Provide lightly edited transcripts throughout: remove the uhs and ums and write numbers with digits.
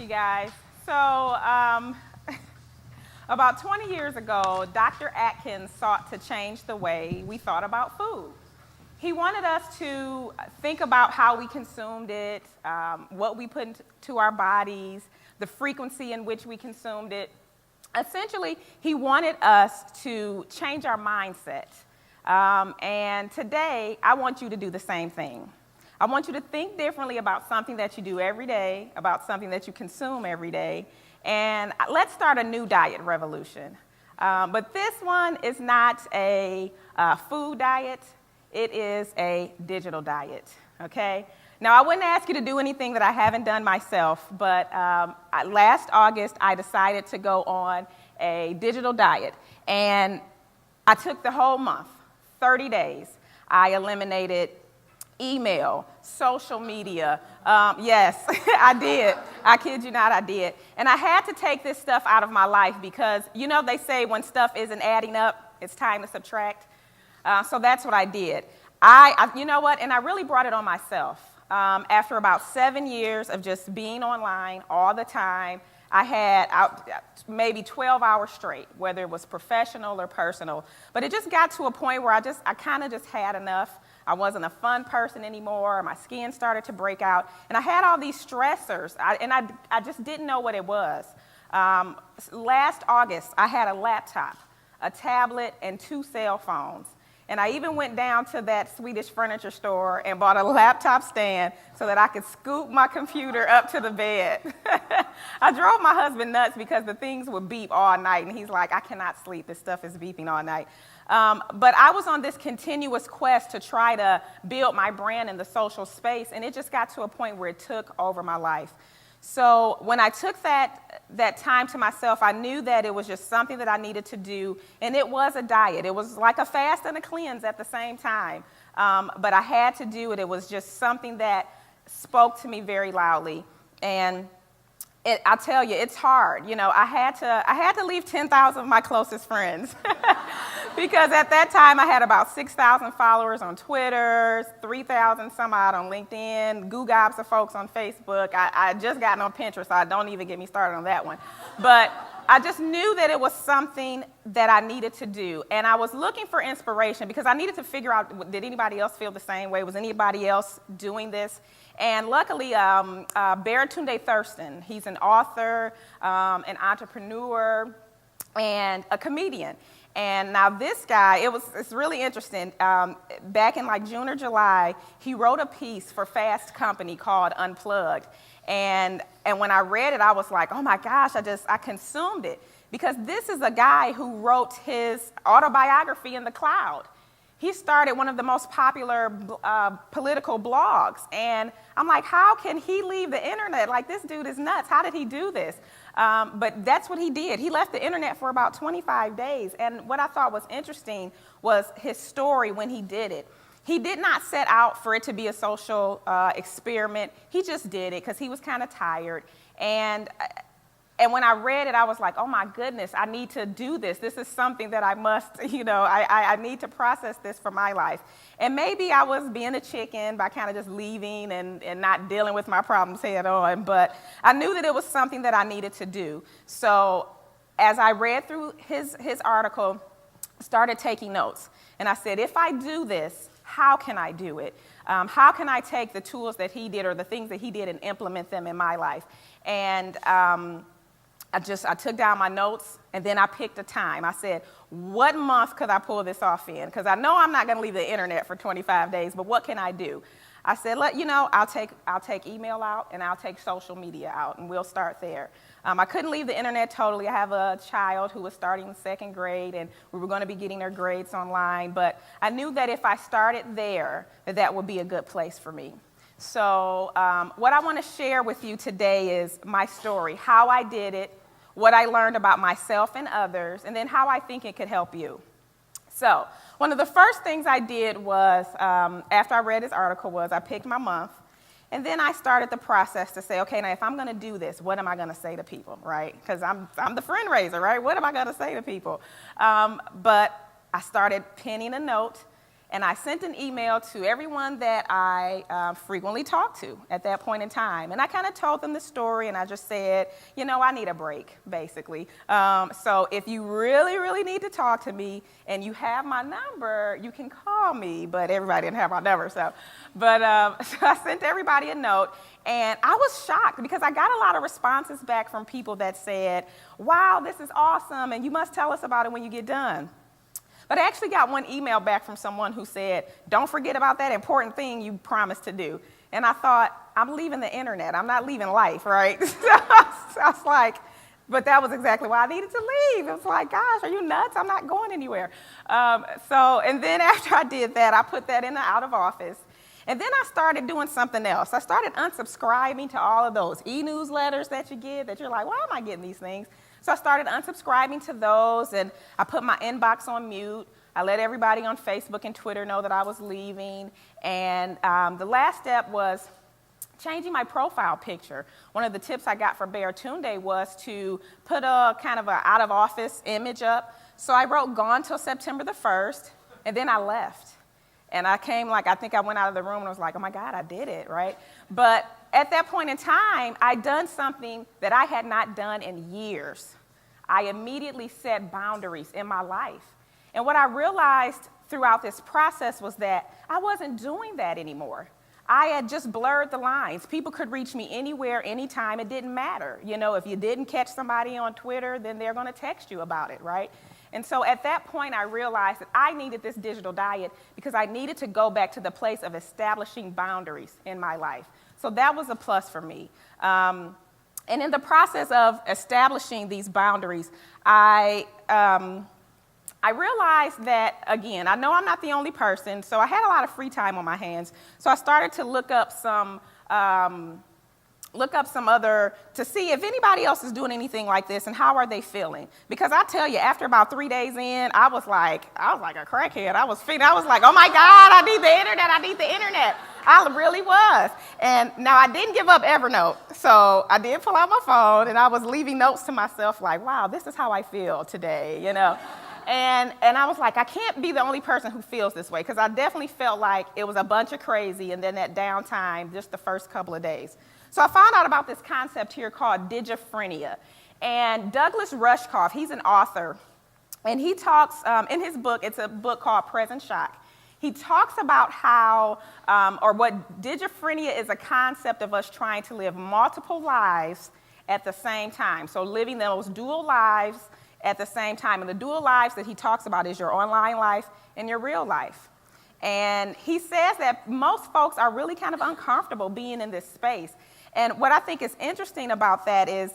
you guys. So, about 20 years ago, Dr. Atkins sought to change the way we thought about food. He wanted us to think about how we consumed it, what we put into our bodies, the frequency in which we consumed it. Essentially, he wanted us to change our mindset. And today, I want you to do the same thing. I want you to think differently about something that you do every day, about something that you consume every day, and let's start a new diet revolution. But this one is not a food diet, it is a digital diet, okay? Now, I wouldn't ask you to do anything that I haven't done myself, but last August, I decided to go on a digital diet, and I took the whole month, 30 days. I eliminated email, social media. Yes, I did. I kid you not, I did. And I had to take this stuff out of my life because, you know, they say when stuff isn't adding up, it's time to subtract. So that's what I did. You know what, and I really brought it on myself. After about 7 years of just being online all the time, I had maybe 12 hours straight, whether it was professional or personal. But it just got to a point where I kind of just had enough. I wasn't a fun person anymore. My skin started to break out. And I had all these stressors, and I just didn't know what it was. Last August, I had a laptop, a tablet, and 2 cell phones. And I even went down to that Swedish furniture store and bought a laptop stand so that I could scoop my computer up to the bed. I drove my husband nuts because the things would beep all night, and he's like, I cannot sleep. This stuff is beeping all night. But I was on this continuous quest to try to build my brand in the social space, and it just got to a point where it took over my life. So when I took that time to myself, I knew that it was just something that I needed to do, and it was a diet. It was like a fast and a cleanse at the same time, but I had to do it. It was just something that spoke to me very loudly, and I'll tell you, it's hard. You know, I had to leave 10,000 of my closest friends because at that time I had about 6,000 followers on Twitter, 3,000 some odd on LinkedIn, goo gobs of folks on Facebook. I just gotten on Pinterest, so don't even get me started on that one. But I just knew that it was something that I needed to do, and I was looking for inspiration because I needed to figure out, did anybody else feel the same way? Was anybody else doing this? And luckily, Baratunde Thurston, he's an author, an entrepreneur, and a comedian. And now this guy, it's really interesting. Back in like June or July, he wrote a piece for Fast Company called Unplugged. And when I read it, I was like, oh my gosh, I consumed it. Because this is a guy who wrote his autobiography in the cloud. He started one of the most popular political blogs. And I'm like, how can he leave the internet? Like, this dude is nuts. How did he do this? But that's what he did. He left the internet for about 25 days. And what I thought was interesting was his story when he did it. He did not set out for it to be a social experiment. He just did it because he was kind of tired. And when I read it, I was like, oh my goodness, I need to do this. This is something that I must, I need to process this for my life. And maybe I was being a chicken by kind of just leaving and not dealing with my problems head on, but I knew that it was something that I needed to do. So as I read through his article, I started taking notes. And I said, if I do this, how can I do it? How can I take the tools that he did or the things that he did and implement them in my life? And I took down my notes, and then I picked a time. I said, what month could I pull this off in? Because I know I'm not going to leave the internet for 25 days, but what can I do? I said, I'll take email out, and I'll take social media out, and we'll start there. I couldn't leave the internet totally. I have a child who was starting in 2nd grade, and we were going to be getting her grades online, but I knew that if I started there, that would be a good place for me. So what I want to share with you today is my story, how I did it, what I learned about myself and others, and then how I think it could help you. So one of the first things I did was, after I read this article, was I picked my month, and then I started the process to say, okay, now if I'm going to do this, what am I going to say to people, right? Because I'm the friend raiser, right? What am I going to say to people? But I started penning a note, And I sent an email to everyone that I frequently talked to at that point in time. And I kind of told them the story, and I just said, I need a break, basically. So if you really, really need to talk to me and you have my number, you can call me. But everybody didn't have my number, so I sent everybody a note. And I was shocked because I got a lot of responses back from people that said, wow, this is awesome, and you must tell us about it when you get done. But I actually got one email back from someone who said, don't forget about that important thing you promised to do. And I thought, I'm leaving the internet. I'm not leaving life, right? So I was like, but that was exactly why I needed to leave. It was like, gosh, are you nuts? I'm not going anywhere. And then after I did that, I put that in the out of office. And then I started doing something else. I started unsubscribing to all of those e-newsletters that you get that you're like, why am I getting these things? So I started unsubscribing to those, and I put my inbox on mute. I let everybody on Facebook and Twitter know that I was leaving. And the last step was changing my profile picture. One of the tips I got from Tunde was to put a kind of an out-of-office image up. So I wrote gone till September the 1st, and then I left. And I came I think I went out of the room and was like, oh my God, I did it, right? But at that point in time, I'd done something that I had not done in years. I immediately set boundaries in my life. And what I realized throughout this process was that I wasn't doing that anymore. I had just blurred the lines. People could reach me anywhere, anytime. It didn't matter. If you didn't catch somebody on Twitter, then they're going to text you about it, right? And so at that point, I realized that I needed this digital diet because I needed to go back to the place of establishing boundaries in my life. So that was a plus for me. And in the process of establishing these boundaries, I realized that, again, I know I'm not the only person, so I had a lot of free time on my hands. So I started to look up some other, to see if anybody else is doing anything like this and how are they feeling. Because I tell you, after about 3 days in, I was like a crackhead. I was like, oh my God, I need the internet. I really was. And now I didn't give up Evernote. So I did pull out my phone and I was leaving notes to myself like, wow, this is how I feel today, And I was like, I can't be the only person who feels this way, because I definitely felt like it was a bunch of crazy and then that downtime just the first couple of days. So I found out about this concept here called digiphrenia. And Douglas Rushkoff, he's an author, and he talks in his book, it's a book called Present Shock. He talks about how, or what digiphrenia is, a concept of us trying to live multiple lives at the same time. So living those dual lives at the same time. And the dual lives that he talks about is your online life and your real life. And he says that most folks are really kind of uncomfortable being in this space. And what I think is interesting about that is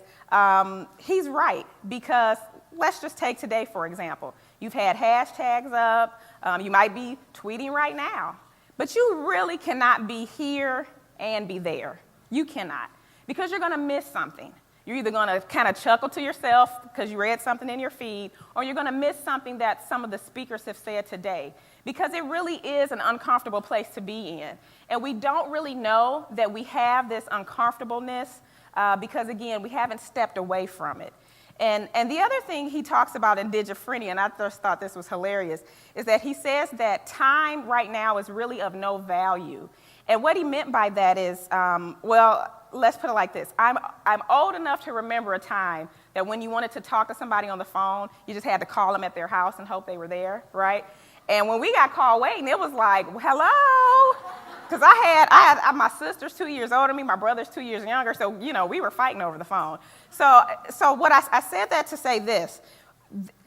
he's right, because let's just take today, for example. You've had hashtags up. You might be tweeting right now. But you really cannot be here and be there. You cannot, because you're going to miss something. You're either going to kind of chuckle to yourself because you read something in your feed, or you're going to miss something that some of the speakers have said today, because it really is an uncomfortable place to be in. And we don't really know that we have this uncomfortableness because, again, we haven't stepped away from it. And the other thing he talks about in digiphrenia, and I just thought this was hilarious, is that he says that time right now is really of no value. And what he meant by that is, let's put it like this. I'm old enough to remember a time that when you wanted to talk to somebody on the phone, you just had to call them at their house and hope they were there, right? And when we got called waiting, it was like, hello? Because I had my sister's 2 years older than me, my brother's 2 years younger, so, we were fighting over the phone. So what I said that to say this.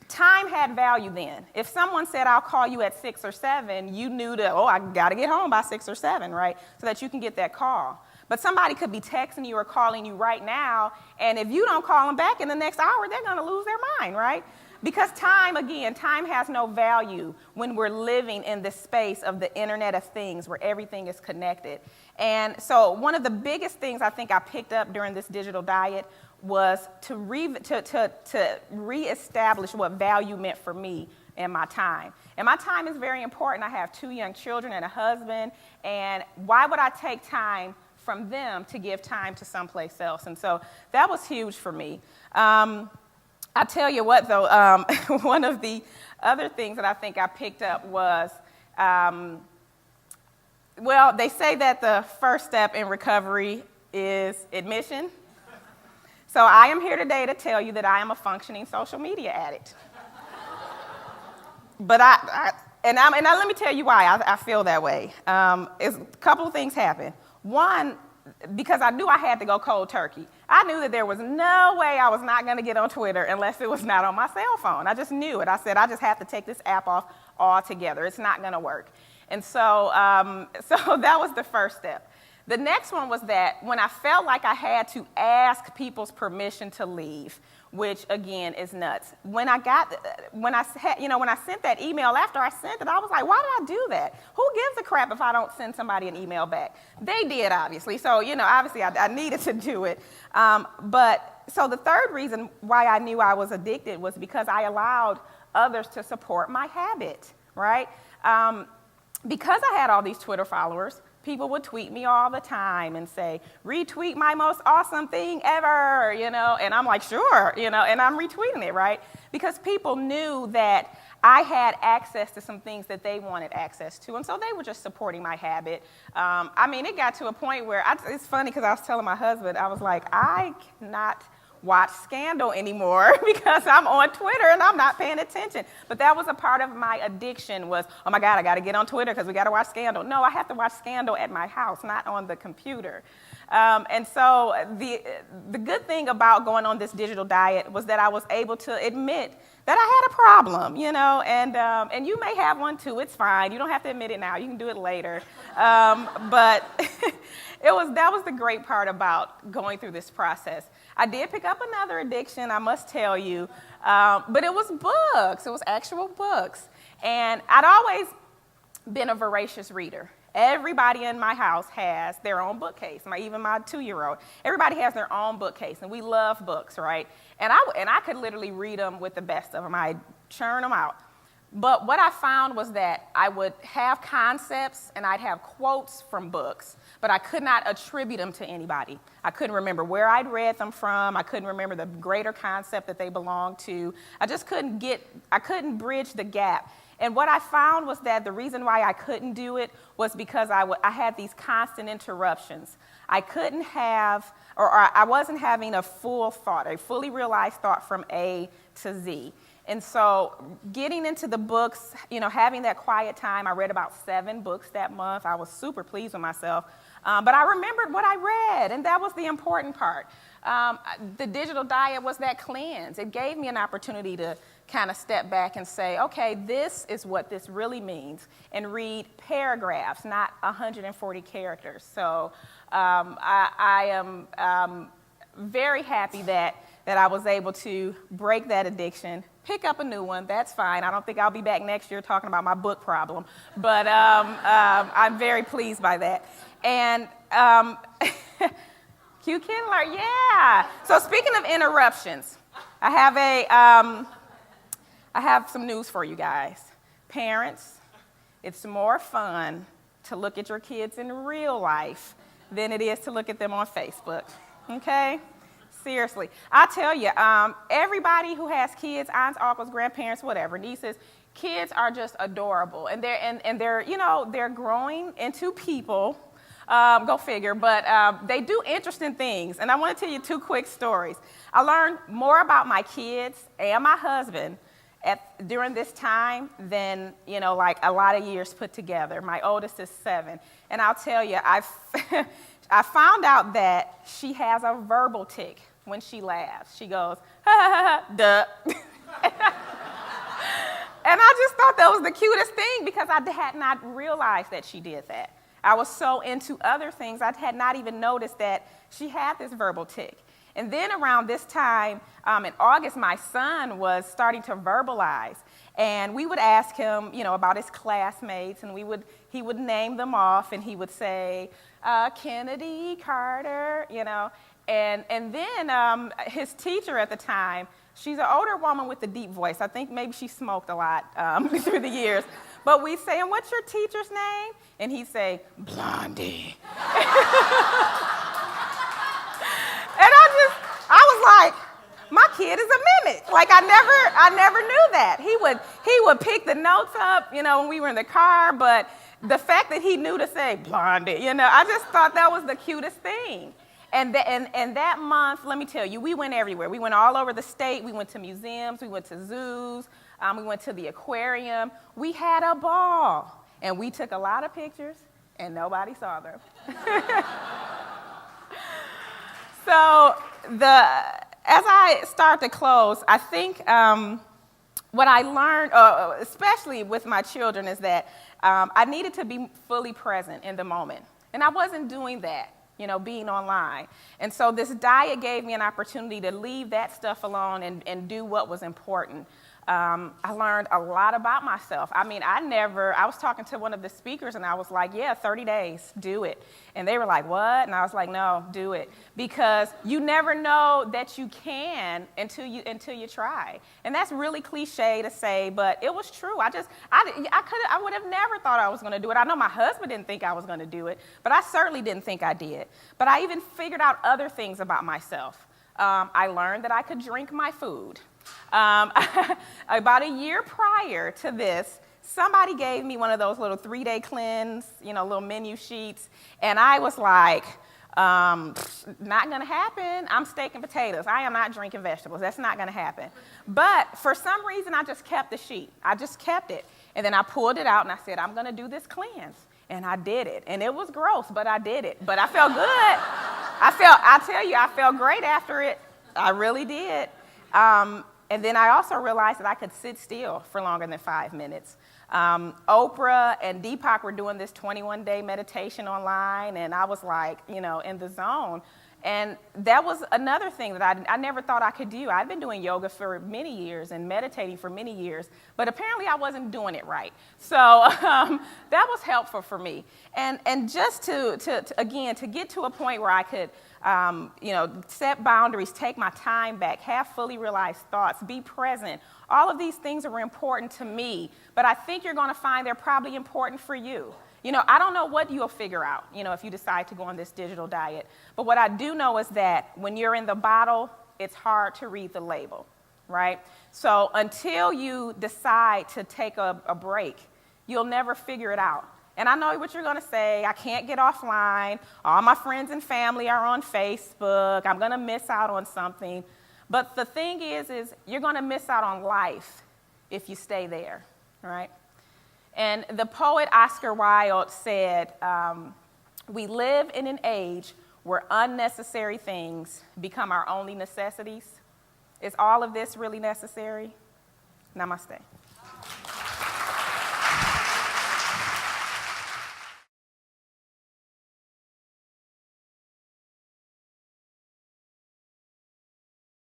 Time had value then. If someone said, I'll call you at 6 or 7, you knew that, I got to get home by 6 or 7, right, so that you can get that call. But somebody could be texting you or calling you right now, and if you don't call them back in the next hour, they're going to lose their mind, right? Because time has no value when we're living in the space of the Internet of Things where everything is connected. And so one of the biggest things I think I picked up during this digital diet was to reestablish what value meant for me and my time. And my time is very important. I have 2 young children and a husband, and why would I take time from them to give time to someplace else? And so that was huge for me. I tell you what, though, one of the other things that I think I picked up was Well, they say that the first step in recovery is admission. So I am here today to tell you that I am a functioning social media addict. But let me tell you why I feel that way. A couple of things happened. One, because I knew I had to go cold turkey. I knew that there was no way I was not going to get on Twitter unless it was not on my cell phone. I just knew it. I said, I just have to take this app off altogether. It's not going to work. And so that was the first step. The next one was that when I felt like I had to ask people's permission to leave, which again is nuts. When I sent that email after I sent it, I was like, why did I do that? Who gives a crap if I don't send somebody an email back? They did, obviously. So, obviously I needed to do it. So the third reason why I knew I was addicted was because I allowed others to support my habit, right? Because I had all these Twitter followers, people would tweet me all the time and say, retweet my most awesome thing ever, and I'm like, sure, and I'm retweeting it, right? Because people knew that I had access to some things that they wanted access to, and so they were just supporting my habit. It got to a point where, it's funny because I was telling my husband, I was like, I cannot watch Scandal anymore because I'm on Twitter and I'm not paying attention. But that was a part of my addiction was, oh my God, I got to get on Twitter because we got to watch Scandal. No, I have to watch Scandal at my house, not on the computer. And so the good thing about going on this digital diet was that I was able to admit that I had a problem, and you may have one too. It's fine. You don't have to admit it now. You can do it later. But that was the great part about going through this process. I did pick up another addiction, I must tell you, but it was books. It was actual books. And I'd always been a voracious reader. Everybody in my house has their own bookcase. Even my 2-year-old. Everybody has their own bookcase, and we love books, right? And I could literally read them with the best of them. I'd churn them out. But what I found was that I would have concepts and I'd have quotes from books, but I could not attribute them to anybody. I couldn't remember where I'd read them from. I couldn't remember the greater concept that they belonged to. I couldn't bridge the gap. And what I found was that the reason why I couldn't do it was because I had these constant interruptions. I wasn't having a full thought, a fully realized thought from A to Z. And so getting into the books, having that quiet time, I read about 7 books that month. I was super pleased with myself. But I remembered what I read, and that was the important part. The digital diet was that cleanse. It gave me an opportunity to kind of step back and say, okay, this is what this really means, and read paragraphs, not 140 characters. So I am very happy that I was able to break that addiction, pick up a new one. That's fine. I don't think I'll be back next year talking about my book problem, but I'm very pleased by that. And Q Kindler, yeah. So speaking of interruptions, I have some news for you guys. Parents, it's more fun to look at your kids in real life than it is to look at them on Facebook, okay? Seriously. I tell you, everybody who has kids, aunts, uncles, grandparents, whatever, nieces, kids are just adorable. And they're growing into people. Go figure, but they do interesting things. And I want to tell you 2 quick stories. I learned more about my kids and my husband during this time than, like a lot of years put together. My oldest is 7. And I'll tell you, I found out that she has a verbal tic when she laughs. She goes, ha, ha, ha, ha, duh. And I just thought that was the cutest thing because I had not realized that she did that. I was so into other things, I had not even noticed that she had this verbal tic. And then around this time, in August, my son was starting to verbalize. And we would ask him, about his classmates, and he would name them off, and he would say, Kennedy, Carter, And then his teacher at the time, she's an older woman with a deep voice. I think maybe she smoked a lot through the years. But we'd say, and what's your teacher's name? And he'd say, Blondie. And I was like, My kid is a mimic. Like I never knew that. He would pick the notes up, when we were in the car, but the fact that he knew to say Blondie, I just thought that was the cutest thing. And that month, let me tell you, we went everywhere. We went all over the state. We went to museums. We went to zoos. We went to the aquarium. We had a ball. And we took a lot of pictures, and nobody saw them. So as I start to close, I think what I learned, especially with my children, is that I needed to be fully present in the moment. And I wasn't doing that, being online. And so this diet gave me an opportunity to leave that stuff alone and do what was important. I learned a lot about myself. I was talking to one of the speakers and I was like, yeah, 30 days, do it. And they were like, what? And I was like, no, do it. Because you never know that you can until you try. And that's really cliche to say, but it was true. I would have never thought I was going to do it. I know my husband didn't think I was going to do it, but I certainly didn't think I did. But I even figured out other things about myself. I learned that I could drink my food. About a year prior to this, somebody gave me one of those little 3-day cleanse, little menu sheets, and I was like, not gonna happen. I'm steak and potatoes. I am not drinking vegetables. That's not gonna happen. But for some reason, I just kept the sheet. I just kept it. And then I pulled it out and I said, I'm gonna do this cleanse. And I did it. And it was gross, but I did it. But I felt good. I felt great after it. I really did. And then I also realized that I could sit still for longer than 5 minutes. Oprah and Deepak were doing this 21-day meditation online, and I was like, in the zone. And that was another thing that I never thought I could do. I'd been doing yoga for many years and meditating for many years, but apparently I wasn't doing it right. So that was helpful for me. And just to get to a point where I could set boundaries, take my time back, have fully realized thoughts, be present. All of these things are important to me, but I think you're going to find they're probably important for you. I don't know what you'll figure out, if you decide to go on this digital diet. But what I do know is that when you're in the bottle, it's hard to read the label, right? So until you decide to take a break, you'll never figure it out. And I know what you're going to say. I can't get offline. All my friends and family are on Facebook. I'm going to miss out on something. But the thing is you're going to miss out on life if you stay there, right? And the poet Oscar Wilde said, we live in an age where unnecessary things become our only necessities. Is all of this really necessary? Namaste.